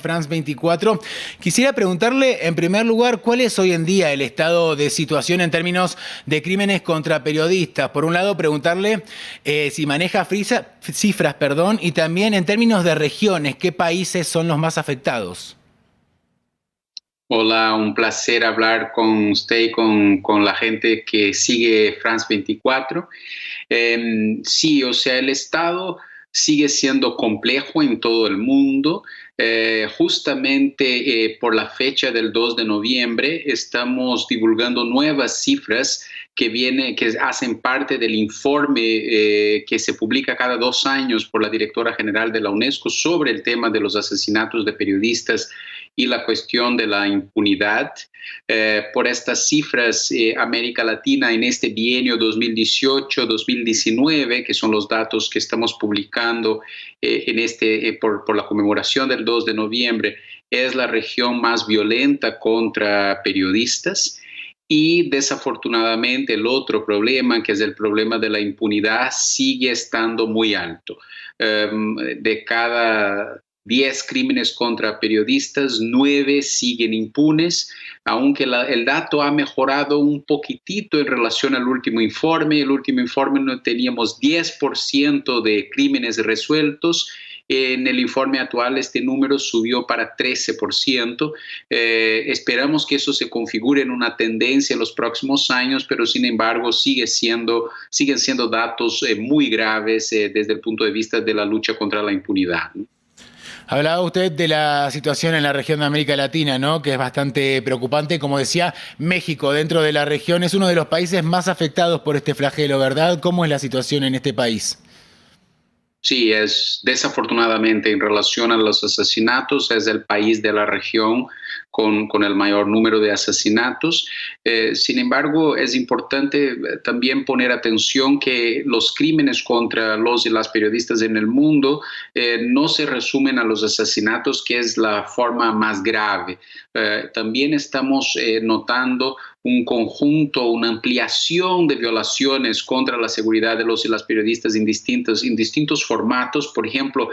France 24. Quisiera preguntarle, en primer lugar, ¿cuál es hoy en día el estado de situación en términos de crímenes contra periodistas? Por un lado, preguntarle si maneja cifras, y también en términos de regiones, ¿qué países son los más afectados? Hola, un placer hablar con usted y con la gente que sigue France 24. Sí, o sea, el Estado sigue siendo complejo en todo el mundo. Justamente por la fecha del 2 de noviembre estamos divulgando nuevas cifras que hacen parte del informe que se publica cada 2 años por la directora general de la UNESCO sobre el tema de los asesinatos de periodistas y la cuestión de la impunidad. Por estas cifras, América Latina en este bienio 2018-2019, que son los datos que estamos publicando por la conmemoración del 2 de noviembre, es la región más violenta contra periodistas. Y desafortunadamente el otro problema, que es el problema de la impunidad, sigue estando muy alto. De cada 10 crímenes contra periodistas, 9 siguen impunes, aunque el dato ha mejorado un poquitito en relación al último informe. El último informe no teníamos 10% de crímenes resueltos. En el informe actual este número subió para 13%. Esperamos que eso se configure en una tendencia en los próximos años, pero sin embargo siguen siendo datos muy graves desde el punto de vista de la lucha contra la impunidad, ¿no? Hablaba usted de la situación en la región de América Latina, ¿no? Que es bastante preocupante. Como decía, México, dentro de la región, es uno de los países más afectados por este flagelo, ¿verdad? ¿Cómo es la situación en este país? Sí, es desafortunadamente en relación a los asesinatos, es el país de la región con el mayor número de asesinatos. Sin embargo, es importante también poner atención que los crímenes contra los y las periodistas en el mundo no se resumen a los asesinatos, que es la forma más grave. También estamos notando un conjunto, una ampliación de violaciones contra la seguridad de los y las periodistas en distintos formatos. Por ejemplo,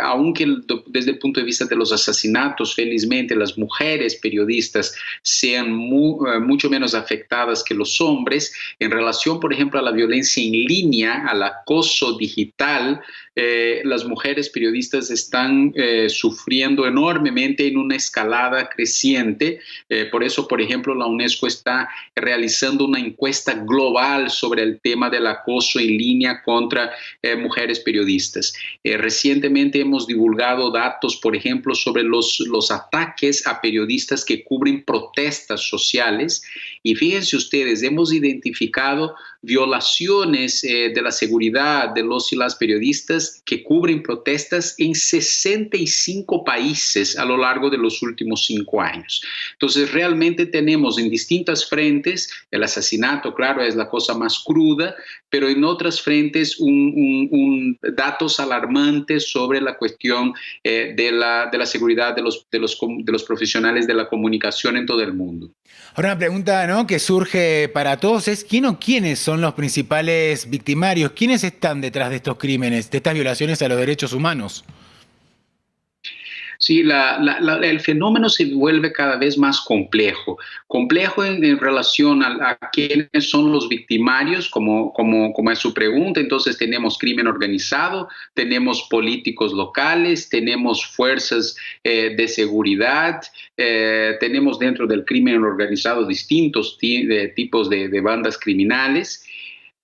aunque desde el punto de vista de los asesinatos, felizmente las mujeres periodistas sean mucho menos afectadas que los hombres, en relación, por ejemplo, a la violencia en línea, al acoso digital, las mujeres periodistas están sufriendo enormemente en una escalada creciente. Por eso, por ejemplo, la UNESCO está realizando una encuesta global sobre el tema del acoso en línea contra mujeres periodistas. Recientemente hemos divulgado datos, por ejemplo, sobre los ataques a periodistas que cubren protestas sociales. Y fíjense ustedes, hemos identificado violaciones de la seguridad de los y las periodistas que cubren protestas en 65 países a lo largo de los últimos 5 años. Entonces, realmente tenemos en distintas frentes, el asesinato, claro, es la cosa más cruda, pero en otras frentes datos alarmantes sobre la cuestión de la seguridad de los profesionales de la comunicación en todo el mundo. Ahora una pregunta, ¿no?, que surge para todos es ¿quién o quiénes son los principales victimarios? ¿Quiénes están detrás de estos crímenes, de estas violaciones a los derechos humanos? Sí, el fenómeno se vuelve cada vez más complejo. Complejo en relación a quiénes son los victimarios, como es su pregunta. Entonces tenemos crimen organizado, tenemos políticos locales, tenemos fuerzas de seguridad, tenemos dentro del crimen organizado distintos tipos de bandas criminales.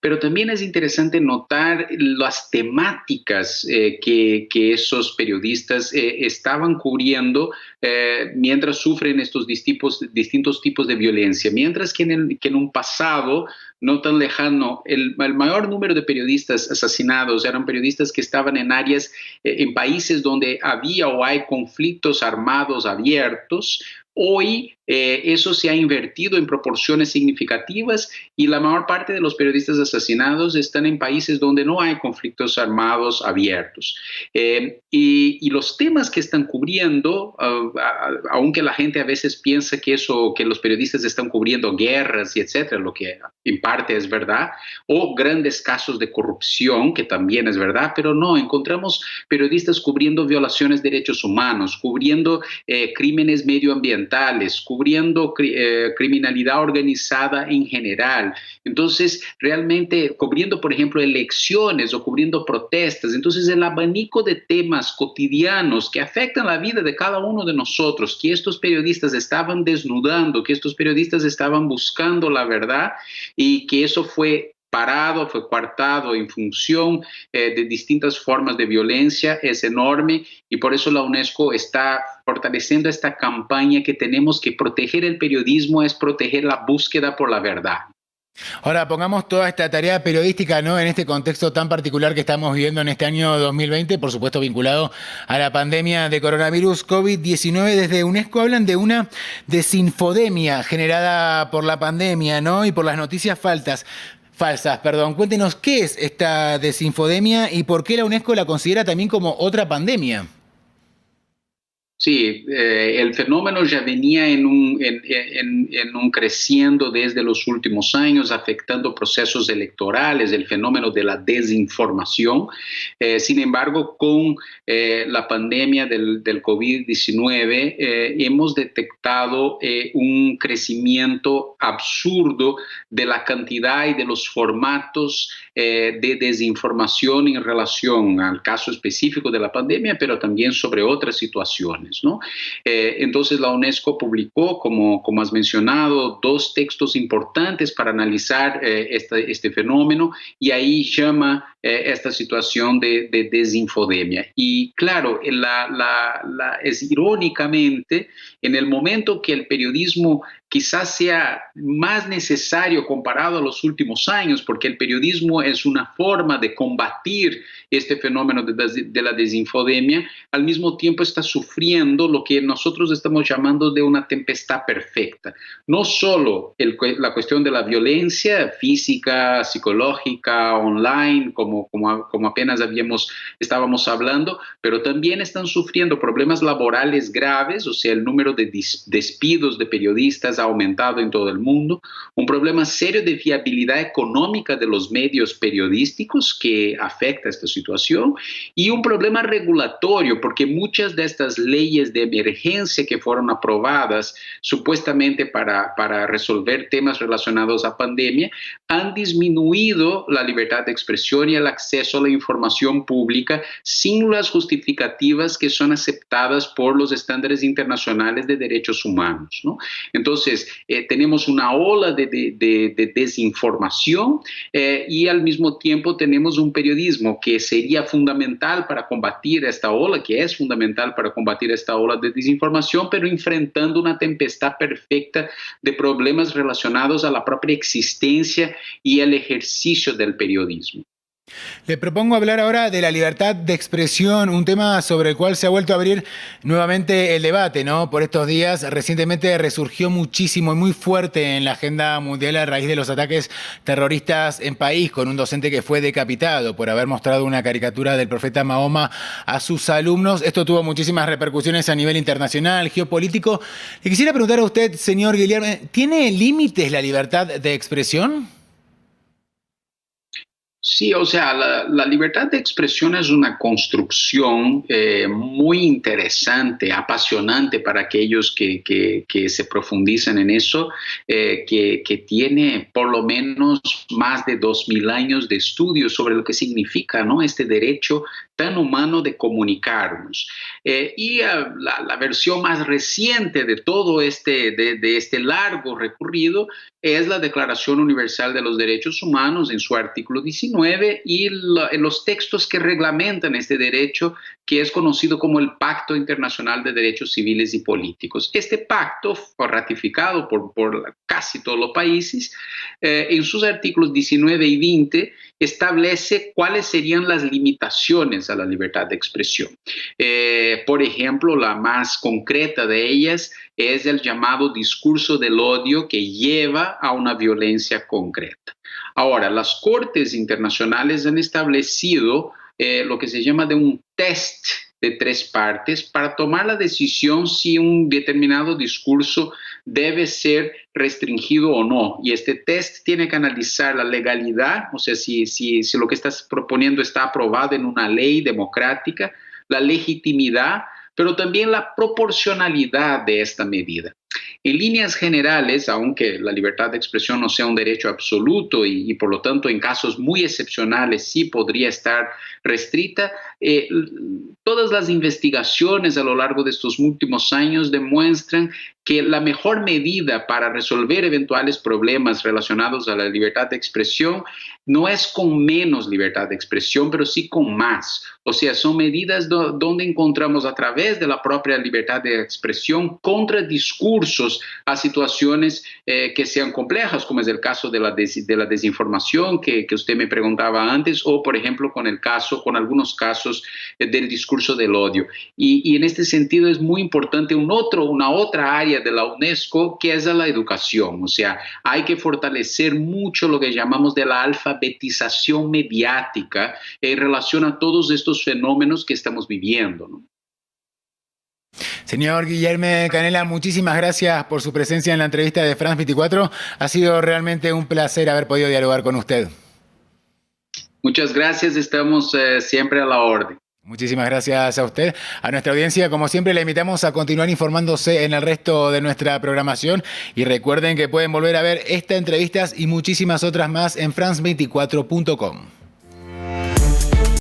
Pero también es interesante notar las temáticas que esos periodistas estaban cubriendo mientras sufren estos distintos tipos de violencia. Mientras que en un pasado no tan lejano, el mayor número de periodistas asesinados eran periodistas que estaban en áreas, en países donde había o hay conflictos armados abiertos. Hoy eso se ha invertido en proporciones significativas y la mayor parte de los periodistas asesinados están en países donde no hay conflictos armados abiertos. Y los temas que están cubriendo, aunque la gente a veces piensa que los periodistas están cubriendo guerras y etcétera, lo que en parte es verdad, o grandes casos de corrupción, que también es verdad, pero no, encontramos periodistas cubriendo violaciones de derechos humanos, cubriendo crímenes medioambientales, cubriendo criminalidad organizada en general. Entonces, realmente cubriendo, por ejemplo, elecciones o cubriendo protestas. Entonces, el abanico de temas cotidianos que afectan la vida de cada uno de nosotros, que estos periodistas estaban desnudando, que estos periodistas estaban buscando la verdad y que eso fue parado, fue coartado en función de distintas formas de violencia, es enorme y por eso la UNESCO está fortaleciendo esta campaña que tenemos que proteger el periodismo, es proteger la búsqueda por la verdad. Ahora, pongamos toda esta tarea periodística, ¿no?, en este contexto tan particular que estamos viviendo en este año 2020, por supuesto vinculado a la pandemia de coronavirus COVID-19. Desde UNESCO hablan de una desinfodemia generada por la pandemia, ¿no?, y por las noticias falsas. Cuéntenos qué es esta desinfodemia y por qué la UNESCO la considera también como otra pandemia. Sí, el fenómeno ya venía en un creciendo desde los últimos años, afectando procesos electorales, el fenómeno de la desinformación. Sin embargo, con la pandemia del COVID-19, hemos detectado un crecimiento absurdo de la cantidad y de los formatos de desinformación en relación al caso específico de la pandemia, pero también sobre otras situaciones, ¿no? Entonces la UNESCO publicó, como has mencionado, 2 textos importantes para analizar este fenómeno y ahí llama esta situación de desinfodemia. Y claro, es irónicamente en el momento que el periodismo quizás sea más necesario comparado a los últimos años, porque el periodismo es una forma de combatir este fenómeno de la desinfodemia, al mismo tiempo está sufriendo lo que nosotros estamos llamando de una tempestad perfecta. No solo la cuestión de la violencia física, psicológica, online, como apenas estábamos hablando, pero también están sufriendo problemas laborales graves, o sea, el número de despidos de periodistas ha aumentado en todo el mundo, un problema serio de viabilidad económica de los medios periodísticos que afecta esta situación y un problema regulatorio, porque muchas de estas leyes de emergencia que fueron aprobadas supuestamente para resolver temas relacionados a pandemia han disminuido la libertad de expresión y el acceso a la información pública sin las justificativas que son aceptadas por los estándares internacionales de derechos humanos, ¿no? Entonces, tenemos una ola de desinformación y al mismo tiempo tenemos un periodismo que sería fundamental para combatir esta ola, que es fundamental para combatir esta ola de desinformación, pero enfrentando una tempestad perfecta de problemas relacionados a la propia existencia y el ejercicio del periodismo. Le propongo hablar ahora de la libertad de expresión, un tema sobre el cual se ha vuelto a abrir nuevamente el debate, ¿no? Por estos días, recientemente resurgió muchísimo y muy fuerte en la agenda mundial a raíz de los ataques terroristas en París, con un docente que fue decapitado por haber mostrado una caricatura del profeta Mahoma a sus alumnos. Esto tuvo muchísimas repercusiones a nivel internacional, geopolítico. Le quisiera preguntar a usted, señor Guillermo, ¿tiene límites la libertad de expresión? Sí, o sea, la libertad de expresión es una construcción muy interesante, apasionante para aquellos que se profundizan en eso, que tiene por lo menos más de 2000 años de estudio sobre lo que significa, ¿no?, este derecho tan humano de comunicarnos. La versión más reciente de todo de este largo recorrido es la Declaración Universal de los Derechos Humanos en su artículo 19 y en los textos que reglamentan este derecho, que es conocido como el Pacto Internacional de Derechos Civiles y Políticos. Este pacto fue ratificado por casi todos los países. En sus artículos 19 y 20 establece cuáles serían las limitaciones a la libertad de expresión. Por ejemplo, la más concreta de ellas es el llamado discurso del odio, que lleva a una violencia concreta. Ahora, las Cortes internacionales han establecido lo que se llama de un test de 3 partes para tomar la decisión si un determinado discurso debe ser restringido o no. Y este test tiene que analizar la legalidad, o sea, si lo que estás proponiendo está aprobado en una ley democrática, la legitimidad, pero también la proporcionalidad de esta medida. En líneas generales, aunque la libertad de expresión no sea un derecho absoluto y por lo tanto en casos muy excepcionales sí podría estar restrita, todas las investigaciones a lo largo de estos últimos años demuestran que la mejor medida para resolver eventuales problemas relacionados a la libertad de expresión no es con menos libertad de expresión, pero sí con más. O sea, son medidas donde encontramos a través de la propia libertad de expresión contradiscursos a situaciones que sean complejas, como es el caso de la desinformación que usted me preguntaba antes, o por ejemplo con algunos casos del discurso del odio. Y en este sentido es muy importante una otra área de la UNESCO, que es la educación. O sea, hay que fortalecer mucho lo que llamamos de la alfabetización mediática en relación a todos estos fenómenos que estamos viviendo, ¿no? Señor Guillermo Canella, muchísimas gracias por su presencia en la entrevista de France 24. Ha sido realmente un placer haber podido dialogar con usted. Muchas gracias, estamos siempre a la orden. Muchísimas gracias a usted. A nuestra audiencia, como siempre, le invitamos a continuar informándose en el resto de nuestra programación y recuerden que pueden volver a ver estas entrevistas y muchísimas otras más en france24.com.